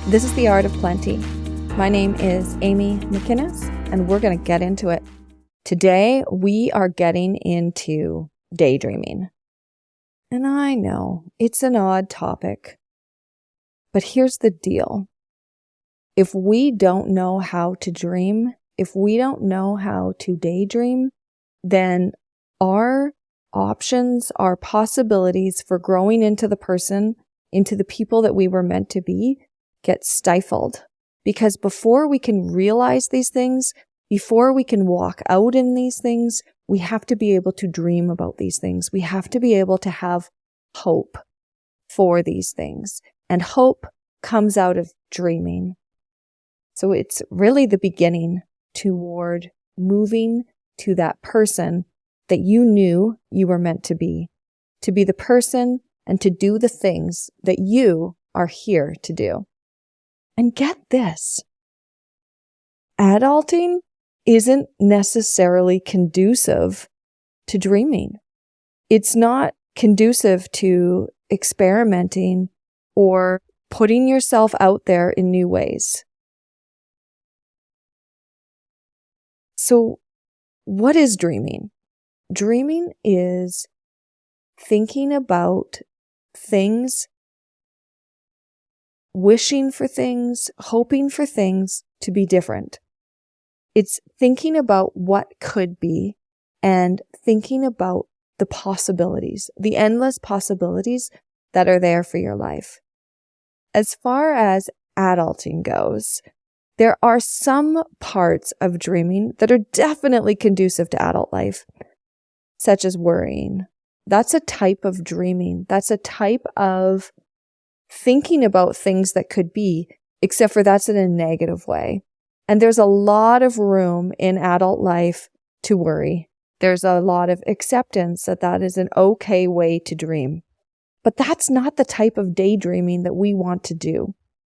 This is The Art of Plenty. My name is Amy McInnes, and we're going to get into it. Today, we are getting into daydreaming. And I know it's an odd topic, but here's the deal. If we don't know how to dream, if we don't know how to daydream, then our options, our possibilities for growing into the person, into the people that we were meant to be, get stifled. Because before we can realize these things, before we can walk out in these things, we have to be able to dream about these things. We have to be able to have hope for these things. And hope comes out of dreaming. So it's really the beginning toward moving to that person that you knew you were meant to be the person and to do the things that you are here to do. And get this, adulting isn't necessarily conducive to dreaming. It's not conducive to experimenting or putting yourself out there in new ways. So, what is dreaming? Dreaming is thinking about things, wishing for things, hoping for things to be different. It's thinking about what could be and thinking about the possibilities, the endless possibilities that are there for your life. As far as adulting goes, there are some parts of dreaming that are definitely conducive to adult life, such as worrying. That's a type of dreaming. That's a type of thinking about things that could be, except for that's in a negative way. And there's a lot of room in adult life to worry. There's a lot of acceptance that that is an okay way to dream. But that's not the type of daydreaming that we want to do.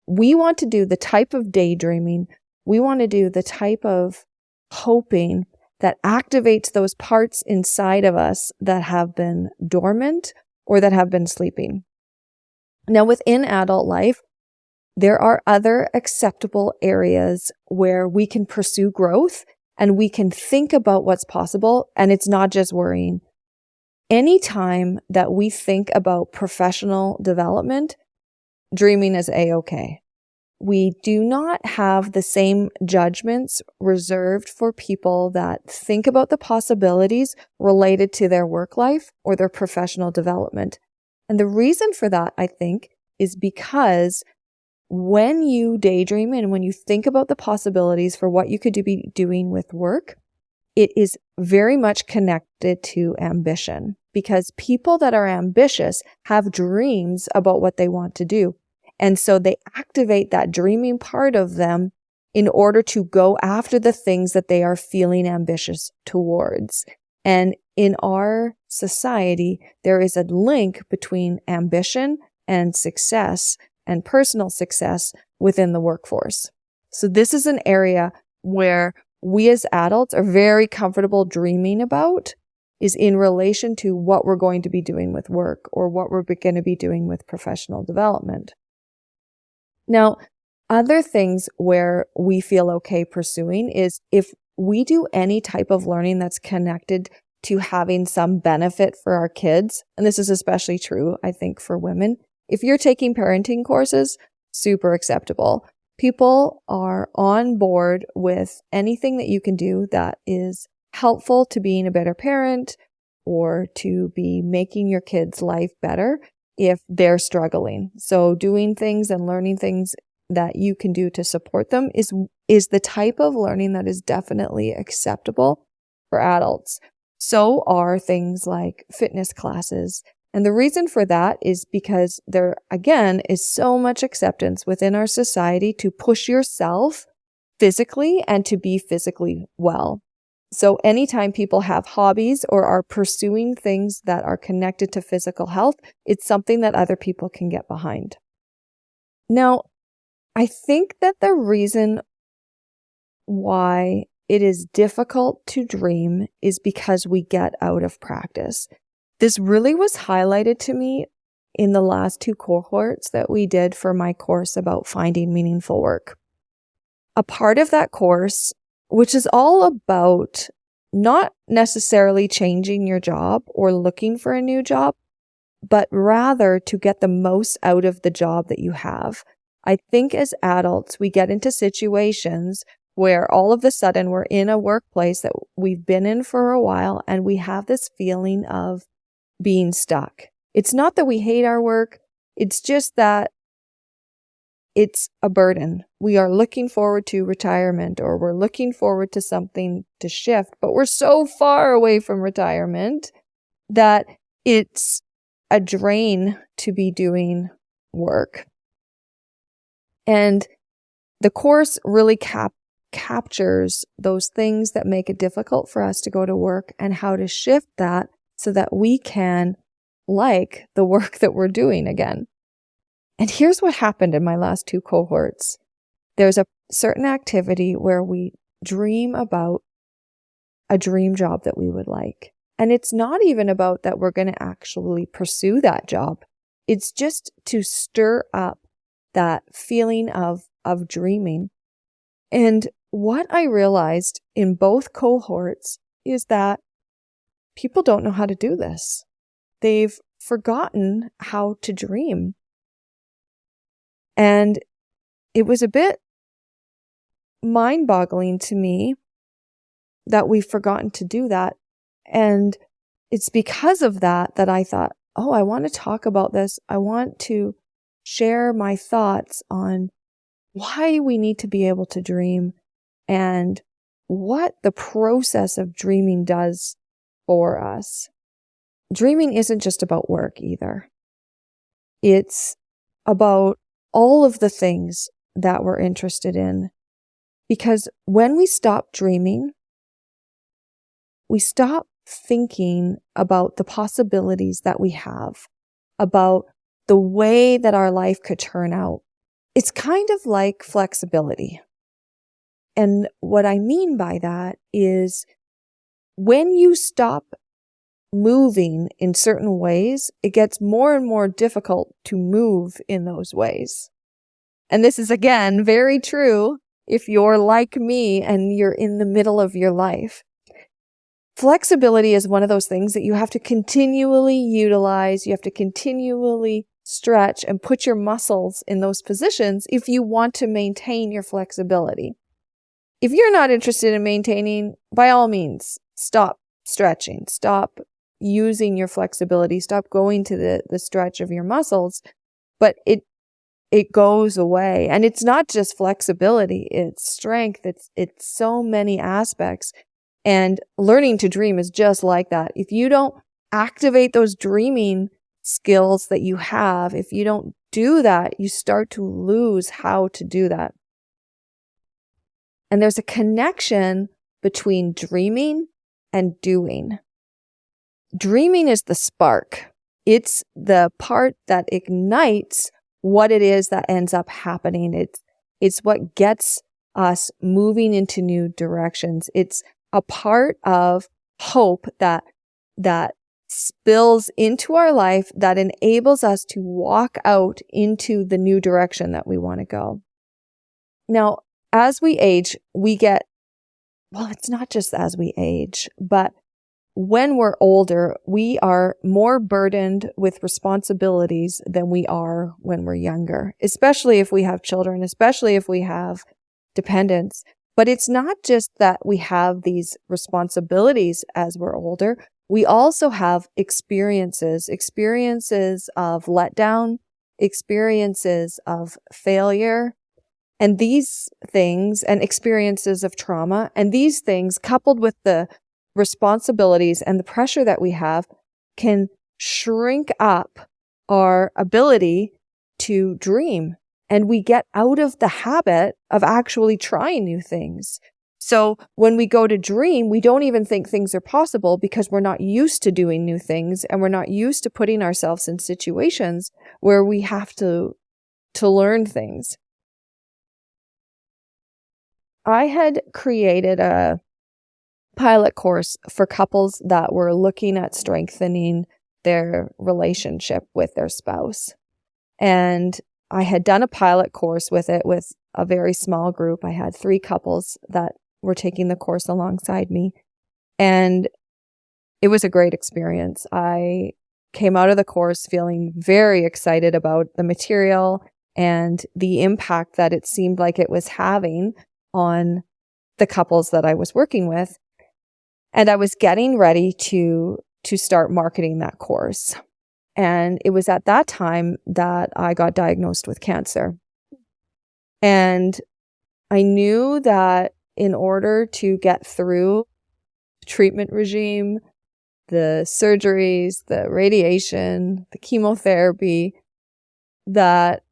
We want to do the type of daydreaming, we want to do the type of hoping that activates those parts inside of us that have been dormant or that have been sleeping. Now, within adult life, there are other acceptable areas where we can pursue growth and we can think about what's possible, and it's not just worrying. Anytime that we think about professional development, dreaming is a-okay. We do not have the same judgments reserved for people that think about the possibilities related to their work life or their professional development. And the reason for that, I think, is because when you daydream and when you think about the possibilities for what you could be doing with work, it is very much connected to ambition, because people that are ambitious have dreams about what they want to do. And so they activate that dreaming part of them in order to go after the things that they are feeling ambitious towards. And in our society, there is a link between ambition and success and personal success within the workforce. So this is an area where we as adults are very comfortable dreaming about, is in relation to what we're going to be doing with work or what we're going to be doing with professional development. Now, other things where we feel okay pursuing is if we do any type of learning that's connected to having some benefit for our kids, and this is especially true, I think, for women. If you're taking parenting courses, super acceptable. People are on board with anything that you can do that is helpful to being a better parent or to be making your kids' life better if they're struggling. So doing things and learning things that you can do to support them is the type of learning that is definitely acceptable for adults. So are things like fitness classes. And the reason for that is because there, again, is so much acceptance within our society to push yourself physically and to be physically well. So anytime people have hobbies or are pursuing things that are connected to physical health, it's something that other people can get behind. Now, I think that the reason why it is difficult to dream is because we get out of practice. This really was highlighted to me in the last 2 cohorts that we did for my course about finding meaningful work. A part of that course, which is all about not necessarily changing your job or looking for a new job, but rather to get the most out of the job that you have. I think as adults, we get into situations where all of a sudden we're in a workplace that we've been in for a while and we have this feeling of being stuck. It's not that we hate our work. It's just that it's a burden. We are looking forward to retirement, or we're looking forward to something to shift, but we're so far away from retirement that it's a drain to be doing work. And the course really captures those things that make it difficult for us to go to work and how to shift that so that we can like the work that we're doing again. And here's what happened in my last 2 cohorts. There's a certain activity where we dream about a dream job that we would like. And it's not even about that we're going to actually pursue that job. It's just to stir up that feeling of dreaming. And what I realized in both cohorts is that people don't know how to do this. They've forgotten how to dream. And it was a bit mind-boggling to me that we've forgotten to do that. And it's because of that I thought, oh, I want to talk about this. I want to share my thoughts on why we need to be able to dream and what the process of dreaming does for us. Dreaming isn't just about work either. It's about all of the things that we're interested in. Because when we stop dreaming, we stop thinking about the possibilities that we have, about the way that our life could turn out. It's kind of like flexibility. And what I mean by that is when you stop moving in certain ways, it gets more and more difficult to move in those ways. And this is, again, very true if you're like me and you're in the middle of your life. Flexibility is one of those things that you have to continually utilize. You have to continually stretch and put your muscles in those positions if you want to maintain your flexibility. If you're not interested in maintaining, by all means, stop stretching, stop using your flexibility, stop going to the stretch of your muscles, but it goes away. And it's not just flexibility, it's strength, it's so many aspects. And learning to dream is just like that. If you don't activate those dreaming skills that you have, if you don't do that, you start to lose how to do that. And there's a connection between dreaming and doing. Dreaming is the spark. It's the part that ignites what it is that ends up happening. It's what gets us moving into new directions. It's a part of hope that spills into our life that enables us to walk out into the new direction that we want to go. Now, as we age, it's not just as we age, but when we're older, we are more burdened with responsibilities than we are when we're younger, especially if we have children, especially if we have dependents. But it's not just that we have these responsibilities as we're older. We also have experiences of letdown, experiences of failure, and these things, and experiences of trauma. And these things, coupled with the responsibilities and the pressure that we have, can shrink up our ability to dream. And we get out of the habit of actually trying new things. So when we go to dream, we don't even think things are possible because we're not used to doing new things, and we're not used to putting ourselves in situations where we have to learn things. I had created a pilot course for couples that were looking at strengthening their relationship with their spouse. And I had done a pilot course with it with a very small group. I had 3 couples that were taking the course alongside me. And it was a great experience. I came out of the course feeling very excited about the material and the impact that it seemed like it was having on the couples that I was working with. And I was getting ready to start marketing that course. And it was at that time that I got diagnosed with cancer. And I knew that in order to get through the treatment regime, the surgeries, the radiation, the chemotherapy, that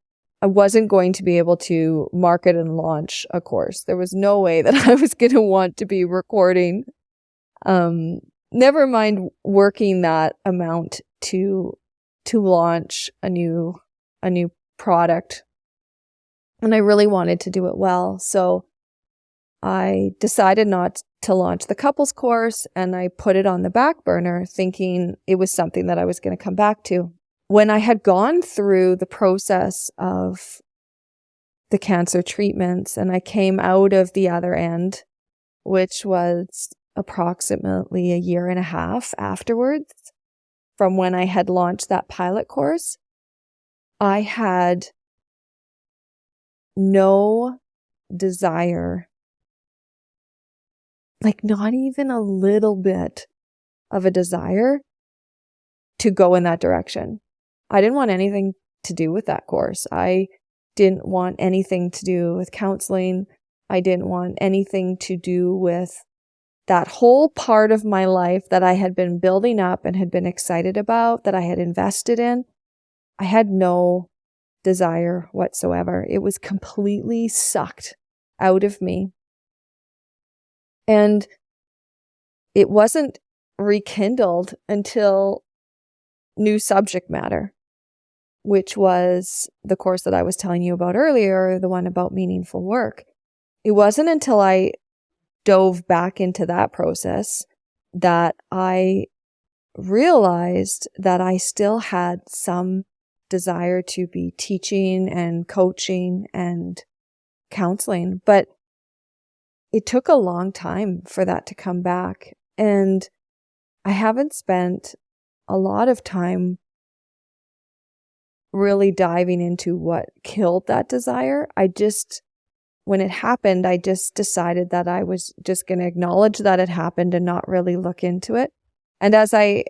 I wasn't going to be able to market and launch a course. There was no way that I was going to want to be recording, never mind working that amount to launch a new product. And I really wanted to do it well. So I decided not to launch the couples course, and I put it on the back burner thinking it was something that I was going to come back to. When I had gone through the process of the cancer treatments and I came out of the other end, which was approximately 1.5 years afterwards from when I had launched that pilot course, I had no desire, like not even a little bit of a desire to go in that direction. I didn't want anything to do with that course. I didn't want anything to do with counseling. I didn't want anything to do with that whole part of my life that I had been building up and had been excited about, that I had invested in. I had no desire whatsoever. It was completely sucked out of me. And it wasn't rekindled until new subject matter, which was the course that I was telling you about earlier, the one about meaningful work. It wasn't until I dove back into that process that I realized that I still had some desire to be teaching and coaching and counseling, but it took a long time for that to come back. And I haven't spent a lot of time really diving into what killed that desire. When it happened, I just decided that I was just going to acknowledge that it happened and not really look into it. And as I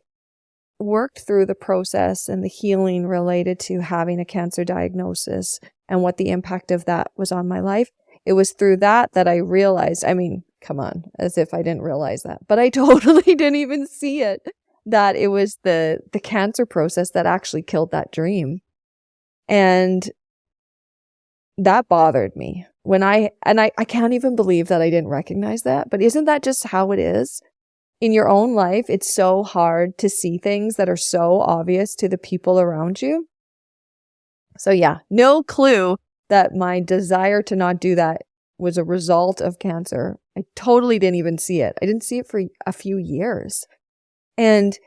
worked through the process and the healing related to having a cancer diagnosis and what the impact of that was on my life, it was through that I realized, I mean, come on, as if I didn't realize that, but I totally didn't even see it, that it was the cancer process that actually killed that dream. And that bothered me I can't even believe that I didn't recognize that. But isn't that just how it is in your own life? It's so hard to see things that are so obvious to the people around you. So yeah, no clue that my desire to not do that was a result of cancer. I totally didn't even see it. I didn't see it for a few years. And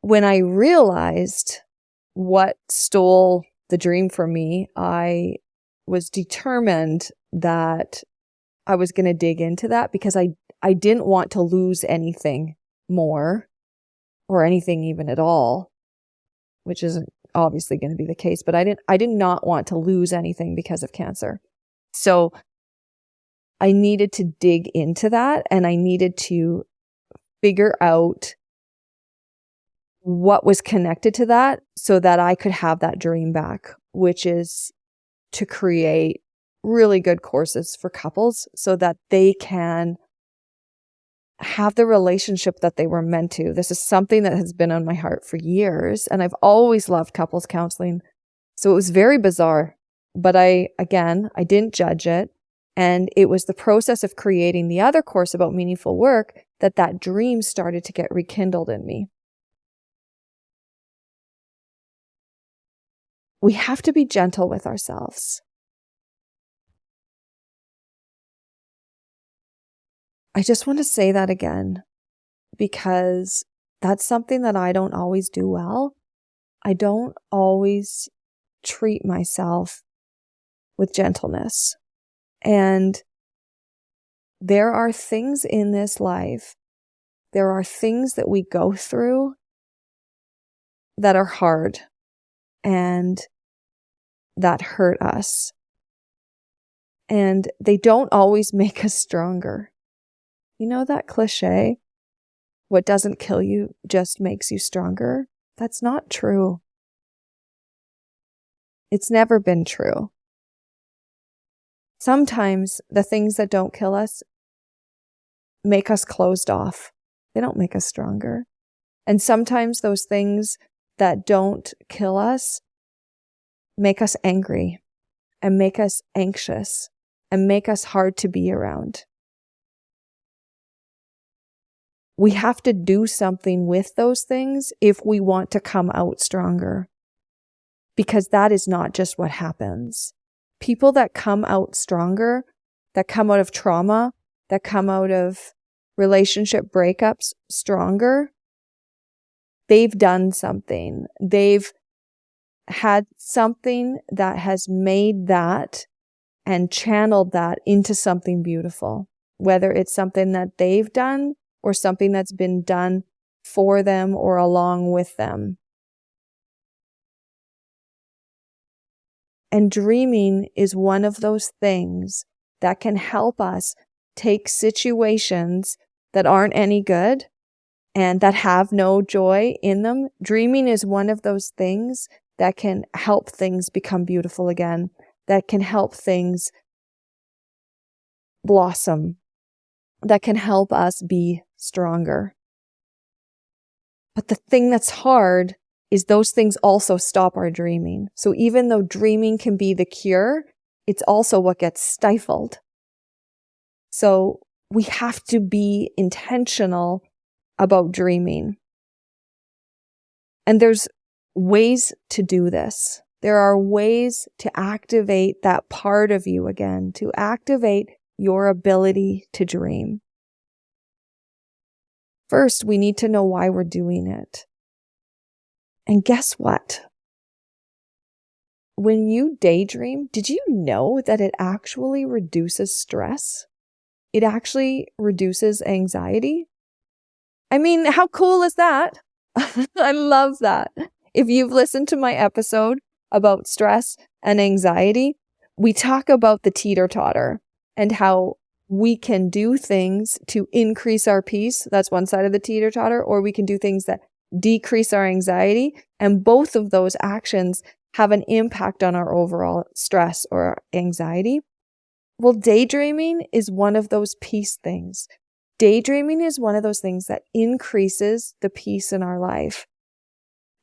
when I realized what stole the dream from me, I was determined that I was going to dig into that because I didn't want to lose anything more or anything even at all, which isn't obviously going to be the case, but I did not want to lose anything because of cancer. So I needed to dig into that, and I needed to figure out what was connected to that so that I could have that dream back, which is to create really good courses for couples so that they can have the relationship that they were meant to. This is something that has been on my heart for years, and I've always loved couples counseling. So it was very bizarre, but I didn't judge it. And it was the process of creating the other course about meaningful work that dream started to get rekindled in me. We have to be gentle with ourselves. I just want to say that again, because that's something that I don't always do well. I don't always treat myself with gentleness. And there are things in this life, there are things that we go through that are hard and that hurt us. And they don't always make us stronger. You know that cliche? What doesn't kill you just makes you stronger? That's not true. It's never been true. Sometimes the things that don't kill us make us closed off. They don't make us stronger. And sometimes those things that don't kill us make us angry and make us anxious and make us hard to be around. We have to do something with those things if we want to come out stronger. Because that is not just what happens. People that come out stronger, that come out of trauma, that come out of relationship breakups stronger, they've done something. They've had something that has made that and channeled that into something beautiful. Whether it's something that they've done or something that's been done for them or along with them. And dreaming is one of those things that can help us take situations that aren't any good and that have no joy in them. Dreaming is one of those things that can help things become beautiful again, that can help things blossom, that can help us be stronger. But the thing that's hard is those things also stop our dreaming. So even though dreaming can be the cure, it's also what gets stifled. So we have to be intentional about dreaming. And there's ways to do this. There are ways to activate that part of you again, to activate your ability to dream. First, we need to know why we're doing it. And guess what? When you daydream, did you know that it actually reduces stress? It actually reduces anxiety. I mean, how cool is that? I love that. If you've listened to my episode about stress and anxiety, we talk about the teeter-totter and how we can do things to increase our peace. That's one side of the teeter-totter. Or we can do things that decrease our anxiety. And both of those actions have an impact on our overall stress or anxiety. Well, daydreaming is one of those peace things. Daydreaming is one of those things that increases the peace in our life.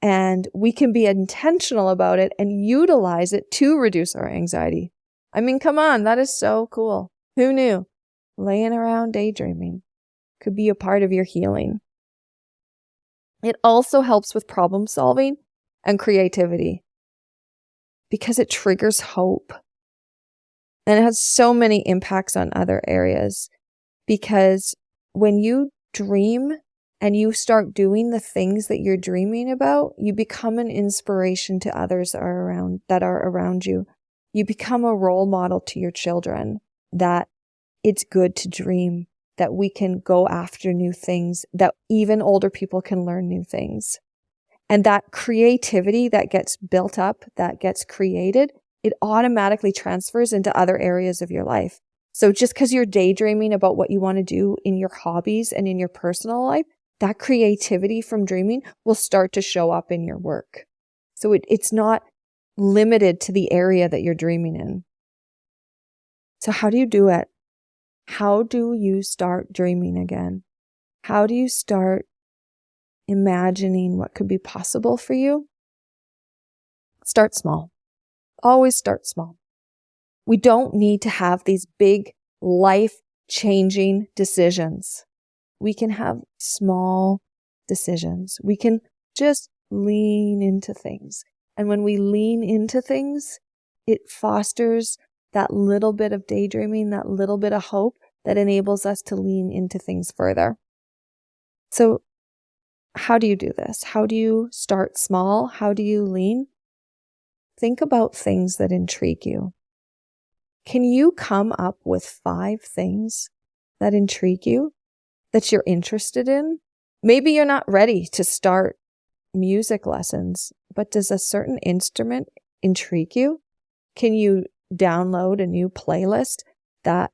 And we can be intentional about it and utilize it to reduce our anxiety. I mean, come on, that is so cool. Who knew? Laying around daydreaming could be a part of your healing. It also helps with problem solving and creativity because it triggers hope. And it has so many impacts on other areas because when you dream and you start doing the things that you're dreaming about, you become an inspiration to others that are around you. You become a role model to your children that it's good to dream, that we can go after new things, that even older people can learn new things. And that creativity that gets built up, that gets created, it automatically transfers into other areas of your life. So just because you're daydreaming about what you want to do in your hobbies and in your personal life, that creativity from dreaming will start to show up in your work. So it's not limited to the area that you're dreaming in. So how do you do it? How do you start dreaming again? How do you start imagining what could be possible for you? Start small. Always start small. We don't need to have these big life-changing decisions. We can have small decisions. We can just lean into things. And when we lean into things, it fosters that little bit of daydreaming, that little bit of hope that enables us to lean into things further. So how do you do this? How do you start small? How do you lean? Think about things that intrigue you. Can you come up with 5 things that intrigue you, that you're interested in? Maybe you're not ready to start music lessons, but does a certain instrument intrigue you? Can you download a new playlist that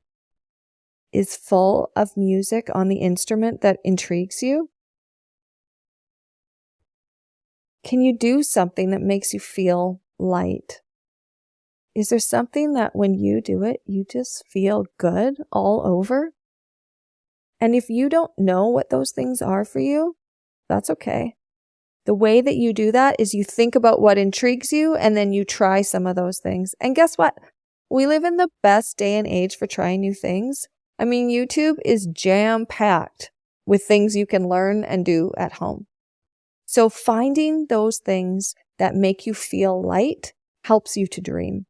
is full of music on the instrument that intrigues you? Can you do something that makes you feel light? Is there something that when you do it, you just feel good all over? And if you don't know what those things are for you, that's okay. The way that you do that is you think about what intrigues you and then you try some of those things. And guess what? We live in the best day and age for trying new things. I mean, YouTube is jam-packed with things you can learn and do at home. So finding those things that make you feel light helps you to dream.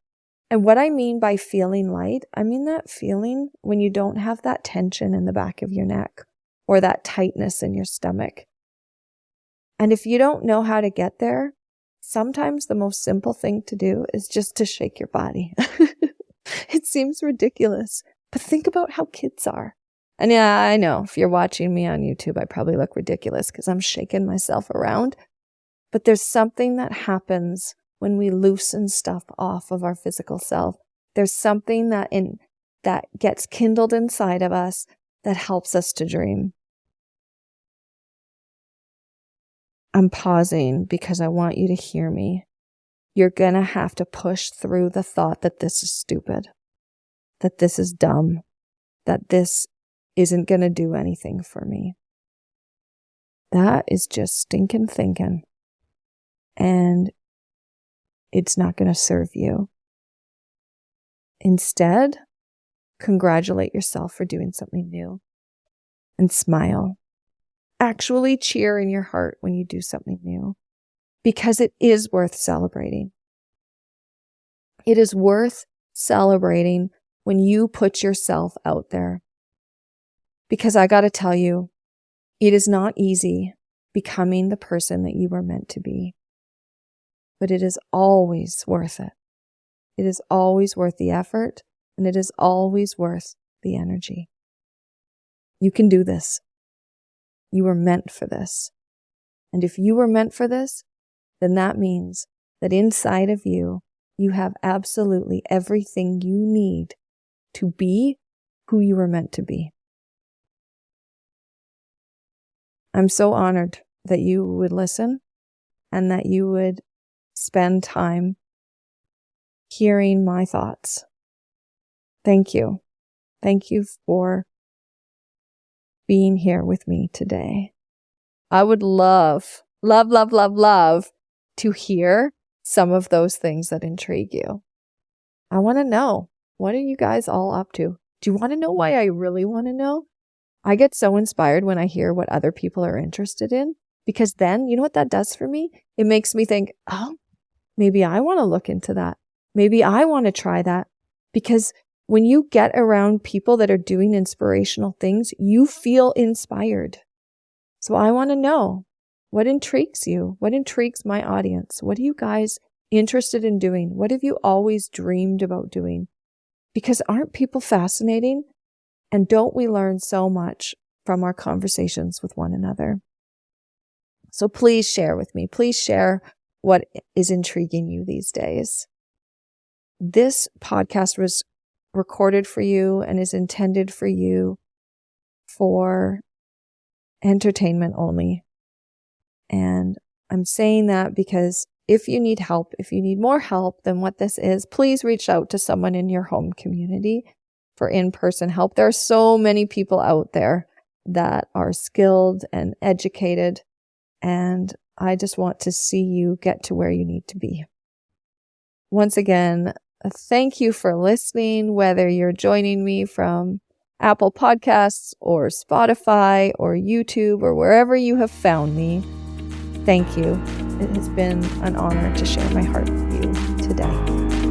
And what I mean by feeling light, I mean that feeling when you don't have that tension in the back of your neck or that tightness in your stomach. And if you don't know how to get there, sometimes the most simple thing to do is just to shake your body. It seems ridiculous, but think about how kids are. And yeah, I know if you're watching me on YouTube, I probably look ridiculous because I'm shaking myself around. But there's something that happens when we loosen stuff off of our physical self. There's something that gets kindled inside of us that helps us to dream. I'm pausing because I want you to hear me. You're going to have to push through the thought that this is stupid, that this is dumb, that this isn't going to do anything for me. That is just stinking thinking. And it's not going to serve you. Instead, congratulate yourself for doing something new and smile. Actually cheer in your heart when you do something new, because it is worth celebrating. It is worth celebrating when you put yourself out there. Because I got to tell you, it is not easy becoming the person that you were meant to be. But it is always worth it. It is always worth the effort, and it is always worth the energy. You can do this. You were meant for this. And if you were meant for this, then that means that inside of you, you have absolutely everything you need to be who you were meant to be. I'm so honored that you would listen and that you would spend time hearing my thoughts. Thank you. Thank you for being here with me today. I would love to hear some of those things that intrigue you. I want to know, what are you guys all up to? Do you want to know why I really want to know? I get so inspired when I hear what other people are interested in, because then, you know what that does for me? It makes me think, oh, maybe I want to look into that. Maybe I want to try that. Because when you get around people that are doing inspirational things, you feel inspired. So I want to know, what intrigues you? What intrigues my audience? What are you guys interested in doing? What have you always dreamed about doing? Because aren't people fascinating? And don't we learn so much from our conversations with one another? So please share with me. Please share what is intriguing you these days. This podcast was recorded for you and is intended for you for entertainment only. And I'm saying that because if you need help, if you need more help than what this is, please reach out to someone in your home community for in-person help. There are so many people out there that are skilled and educated, and I just want to see you get to where you need to be. Once again, thank you for listening, whether you're joining me from Apple Podcasts or Spotify or YouTube or wherever you have found me. Thank you. It has been an honor to share my heart with you today.